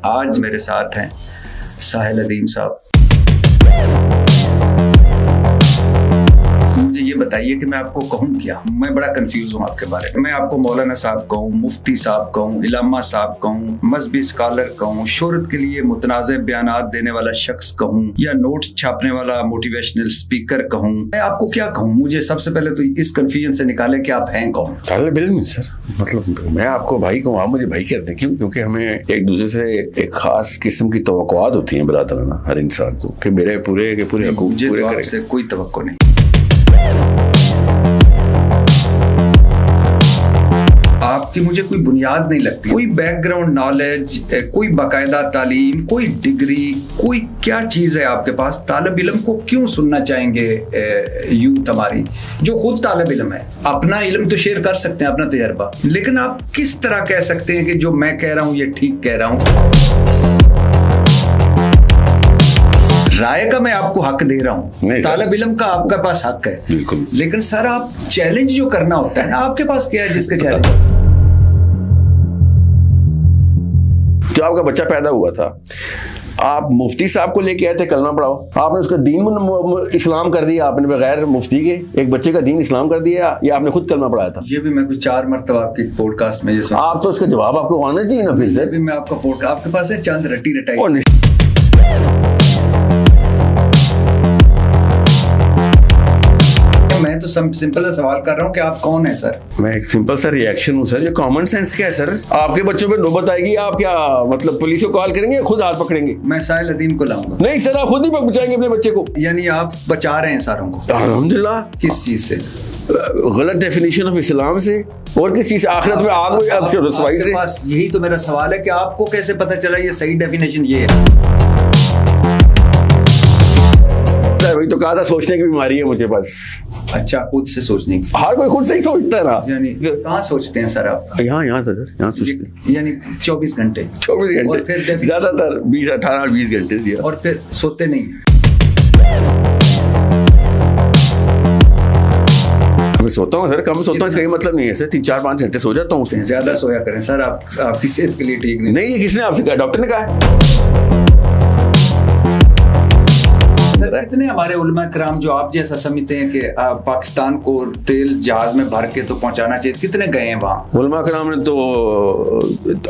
आज मेरे साथ हैं साहिल अदीम साहब। मुझे ये बताइए कि मैं आपको कहूँ क्या? मैं बड़ा कंफ्यूज हूँ आपके बारे में। मैं आपको मौलाना साहब कहूँ, मुफ्ती साहब कहूँ, इलामा साहब कहूँ, मजहबी स्कॉलर कहूँ, शोहरत के लिए मुतनाज़े बयानात देने वाला शख्स कहूँ, या नोट छापने वाला मोटिवेशनल स्पीकर कहूँ, मैं आपको क्या कहूँ? मुझे सबसे पहले तो इस कंफ्यूजन से निकालें कि आप हैं कौन? तालिब इल्म सर, मतलब मैं आपको भाई कहूँ, आप मुझे भाई कहते हैं। क्यों? क्योंकि हमें एक दूसरे से एक खास किस्म की तवक्कुआत होती है बरादराना हर इंसान को कि मेरे पूरे के पूरे हकूक़ पूरे करें। आपसे कोई तवक्को नहीं। आपकी मुझे कोई बुनियाद नहीं लगती, कोई बैकग्राउंड नॉलेज, कोई बाकायदा तालीम, कोई डिग्री, कोई क्या चीज़ है आपके पास? तालिब इल्म को क्यों सुनना चाहेंगे यूथ हमारी जो खुद तालिब इल्म है? अपना इल्म तो शेयर कर सकते हैं, अपना तजर्बा, लेकिन आप किस तरह कह सकते हैं कि जो मैं कह रहा हूँ ये ठीक कह रहा हूँ? राय का मैं आपको हक दे रहा हूँ, तालिब इल्म का आपके पास हक है, बिल्कुल। लेकिन सर आप चैलेंज जो करना होता है ना, आपके पास क्या है जिसके चैलेंज? जो आपका बच्चा पैदा हुआ था, आप मुफ्ती साहब को लेके आए थे कलमा पढ़ाओ, आपने उसका दीन इस्लाम कर दिया, आपने बगैर मुफ्ती के एक बच्चे का दीन इस्लाम कर दिया, या आपने खुद कलमा पढ़ाया था? ये भी मैं कुछ 4 मरतबा आपके पॉडकास्ट में ये सुना। आप तो उसका जवाब आपको आना चाहिए ना फिर से। भी मैं आपका पॉडकास्ट आपके पास है, चंद रटी रटाई। मैं तो सिंपल सवाल कर रहा हूँ कि आप कौन है सर? मैं एक सिंपल सा रिएक्शन हूँ सर, जो कॉमन सेंस क्या है सर? आपके बच्चों पे नौबत आएगी, आप क्या मतलब पुलिस को कॉल करेंगे, खुद हाथ पकड़ेंगे? मैं साहिल अदीम को लाऊंगा। नहीं सर, आप खुद ही बचाएंगे अपने बच्चे को। यानी आप बचा रहे हैं सारों को? अल्हम्दुलिल्लाह। किस चीज से? गलत डेफिनेशन ऑफ इस्लाम से, और किस चीज से? आखिरत में आग में रसवाई से। बस यही तो मेरा सवाल है कि आपको कैसे पता चला ये सही डेफिनेशन ये है? वही तो कहा था, सोचने की बीमारी है मुझे बस। अच्छा, खुद से सोचने की? हर कोई खुद से ही सोचता है ना। यानी कहाँ सोचते हैं सर आप? यहाँ सर, यहाँ सोचते हैं। यानी 24 घंटे? 24 घंटे ज्यादातर 18-20 घंटे दिया। और फिर सोते नहीं? मैं सोता हूँ सर, कम सोता हूँ, इसका मतलब नहीं है सर, 3-4-5 घंटे सो जाता हूँ। ज्यादा सोया करें सर, आपकी सेहत के लिए ठीक नहीं। नहीं, ये किसने आपसे कहा? डॉक्टर ने कहा है। कितने हमारे उलमा कराम जो आप जैसा समझते हैं कि पाकिस्तान को तेल जहाज में भर के तो पहुंचाना चाहिए, कितने गए हैं वहाँ? उलमा कराम ने तो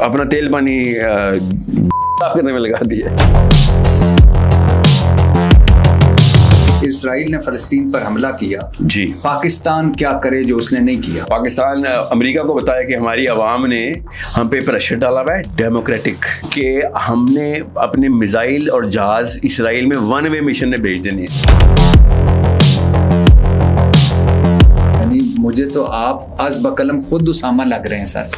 अपना तेल पानी करने में लगा दिया। इस्राइल ने फलस्तीन पर हमला किया जी, पाकिस्तान क्या करे जो उसने नहीं किया? पाकिस्तान अमेरिका को बताया कि हमारी आवाम ने हम पे प्रेशर डाला हुआ है डेमोक्रेटिक, कि हमने अपने मिसाइल और जहाज इस्राइल में 1 वे मिशन में भेज देने। मुझे तो आप आज बकलम खुद उसामा लग रहे हैं सर।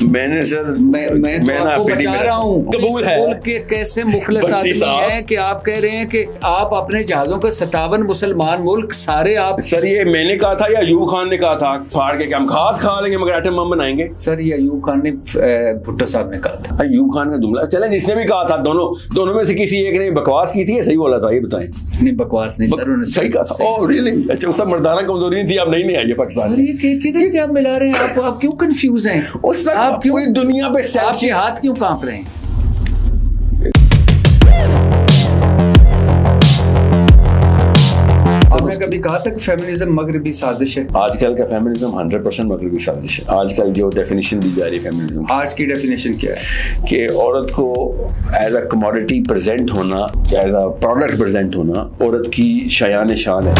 मैंने सर मैं तो आपको बचा रहा हूँ। कबूल है के कैसे मुखलिस आदमी हैं कि आप कह रहे हैं कि आप अपने जहाजों के 57 मुसलमान मुल्क सारे आप। सर ये मैंने कहा था या अयूब खान ने कहा था फाड़ के कि हम खास खा लेंगे मगर एटम बम बनाएंगे? सर ये अयूब खान ने, भुट्टो साहब ने कहा था। अयूब खान का जुमला चले, जिसने भी कहा था, दोनों में से किसी एक ने बकवास की थी या सही बोला था? ये बताएं। नहीं, बकवास नहीं सर, उन्होंने सही कहा था। Oh really? अच्छा, सब मर्दाना कमजोरी नहीं थी, आप नहीं आई है पाकिस्तान। किधर से आप मिला रहे हैं? आप क्यों कंफ्यूज हैं? आप क्यों पूरी दुनिया पे आपके हाथ क्यों कांप रहे हैं? आपने कभी कहा था कि फेमिनिज्म मगरबी साजिश है? आजकल का फेमिनिज्म 100% मगरबी साजिश है। आजकल जो डेफिनेशन दी जा रही है फेमिनिज्म, आज की डेफिनेशन क्या है? कि औरत को एज अ कमोडिटी प्रेजेंट होना, एज अ प्रोडक्ट प्रेजेंट होना औरत की शायान शान है।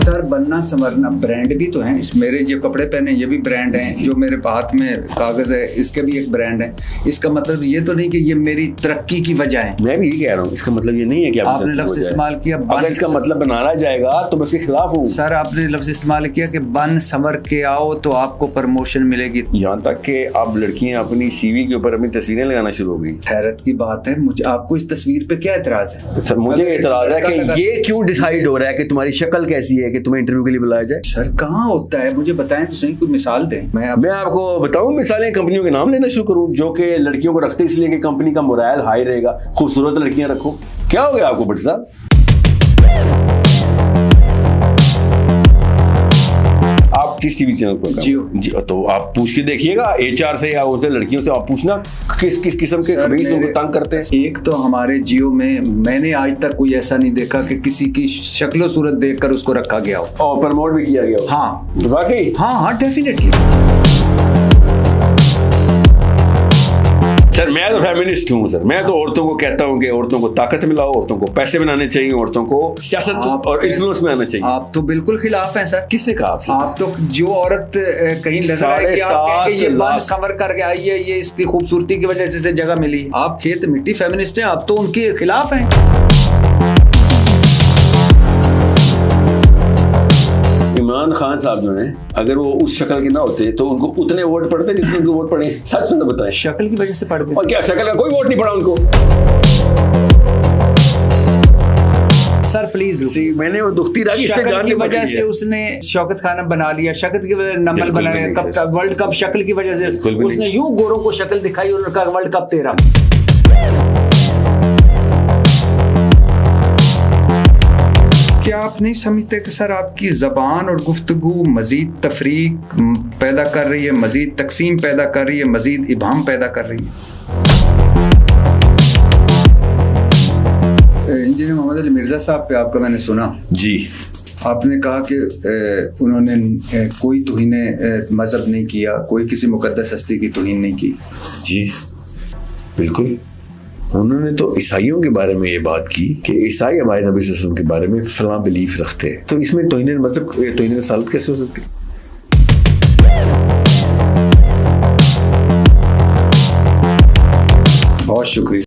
सर बनना संवरना ब्रांड भी तो है। मेरे जो कपड़े पहने ये भी ब्रांड है, जो मेरे हाथ में कागज है इसके भी एक ब्रांड है। इसका मतलब ये तो नहीं कि ये मेरी तरक्की की वजह है। मैं भी ये कह रहा हूँ, इसका मतलब ये नहीं है कि आपने लफ्ज इस्तेमाल किया, अगर इसका मतलब बनाना जाएगा तो मैं उसके खिलाफ हूँ। सर आपने लफ्ज इस्तेमाल किया कि बन संवर के आओ तो आपको प्रमोशन मिलेगी। यहाँ तक कि अब लड़कियां अपनी सीवी के ऊपर अपनी तस्वीरें लगाना शुरू हो गई। हैरत की बात है। मुझे आपको इस तस्वीर पे क्या एतराज है? सर मुझे एतराज है कि ये क्यों डिसाइड हो रहा है कि तुम्हारी शक्ल कैसी है कि तुम्हें इंटरव्यू के लिए बुलाया जाए? सर कहाँ होता है, मुझे बताएं तो सही, कोई मिसाल दें। मैं आपको बताऊं मिसालें, कंपनियों के नाम लेना शुरू करूं जो कि लड़कियों को रखते इसलिए कि कंपनी का मोराल हाई रहेगा, खूबसूरत लड़कियां रखो। क्या हो गया आपको भट्ट साहब? आप आप किस टीवी चैनल पर जियो। जी, तो आप पूछ के देखिएगा HR से या उनसे लड़कियों से, आप पूछना किस किस किस्म के खबीस उनको तंग करते हैं। एक तो हमारे जियो में मैंने आज तक कोई ऐसा नहीं देखा कि किसी की शक्लो सूरत देखकर उसको रखा गया हो और प्रमोट भी किया गया हो। हाँ वाकई हाँ, डेफिनेटली। सर मैं तो फेमिनिस्ट हूँ सर, मैं तो औरतों को कहता हूँ कि औरतों को ताकत मिलाओ, औरतों को पैसे बनाने चाहिए, औरतों को सियासत और इन्फ्लुएंस में आना चाहिए। आप तो बिल्कुल खिलाफ हैं सर। किसने कहा आपसे? आप तो जो औरत कहीं नजर आए कि आप कहेंगे ये बात संवर करके आई है, ये इसकी खूबसूरती की वजह से जगह मिली, आप खेत मिट्टी फेमिनिस्ट हैं, आप तो उनके खिलाफ हैं। इमरान खान साहब जो हैं, अगर वो उस शक्ल के ना होते तो उनको उतने वोट पड़ते जितने उनको वोट पड़े। सच में बताएं, शक्ल की वजह से पड़ गए। और क्या शक्ल का कोई वोट नहीं पड़ा उनको? सर प्लीज, मैंने वो दुखती रही शक्ल की वजह से उसने शौकत खाना बना लिया, शक्ल की वजह से नंबर बनाया, कब वर्ल्ड कप शक्ल की वजह से उसने यूं गोरों को शक्ल दिखाई और कहा वर्ल्ड कप तेरा। क्या आप नहीं समझते कि सर आपकी ज़बान और गुफ्तगू मज़ीद तफरीक पैदा कर रही है, मज़ीद तकसीम पैदा कर रही है, मज़ीद इबाम पैदा कर रही है? इंजीनियर मोहम्मद अली मिर्ज़ा साहब पे आपका मैंने सुना जी, आपने कहा कि उन्होंने कोई तौहीन मज़हब नहीं किया, कोई किसी मुक़द्दस हस्ती की तौहीन नहीं की। जी बिल्कुल, उन्होंने तो ईसाइयों के बारे में ये बात की कि ईसाई हमारे नबी सल्लल्लाहु अलैहि वसल्लम के बारे में फलां बिलीफ रखते हैं, तो इसमें तौहीन मज़हब, तौहीन रसालत कैसे हो सकती है? बहुत शुक्रिया।